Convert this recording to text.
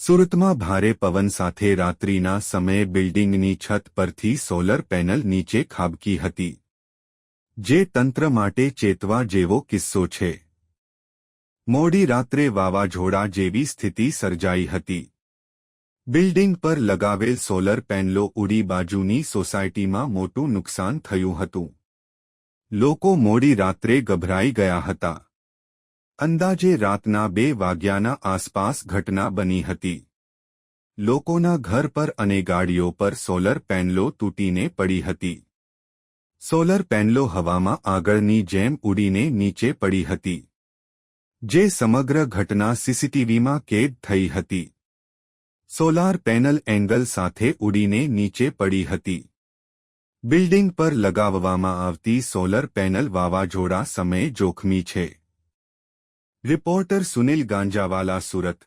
સુરતમાં ભારે પવન સાથે રાત્રિના સમયે બિલ્ડિંગની છત પરથી સોલર પેનલ નીચે ખાબકી હતી, જે તંત્ર માટે ચેતવા જેવો કિસ્સો છે. મોડી રાત્રે વાવાઝોડા જેવી સ્થિતિ સર્જાઈ હતી. બિલ્ડિંગ પર લગાવેલ સોલર પેનલો ઉડી બાજુની સોસાયટીમાં મોટું નુકસાન થયું હતું. લોકો મોડી રાત્રે ગભરાઈ ગયા હતા. અંદાજે રાતના 2 વાગ્યાના આસપાસ ઘટના બની હતી. લોકોના ઘર પર અને ગાડીઓ પર સોલર પેનલો તૂટીને પડી હતી. સોલર પેનલો હવામાં આગળની જેમ ઉડીને નીચે પડી હતી, જે સમગ્ર ઘટના સીસીટીવીમાં કેદ થઈ હતી. સોલાર પેનલ એંગલ સાથે ઉડીને નીચે પડી હતી. બિલ્ડિંગ પર લગાવવામાં આવતી સોલર પેનલ વાવાઝોડા સમયે જોખમી છે. રિપોર્ટર સુનિલ ગાંજાવાલા, સુરત.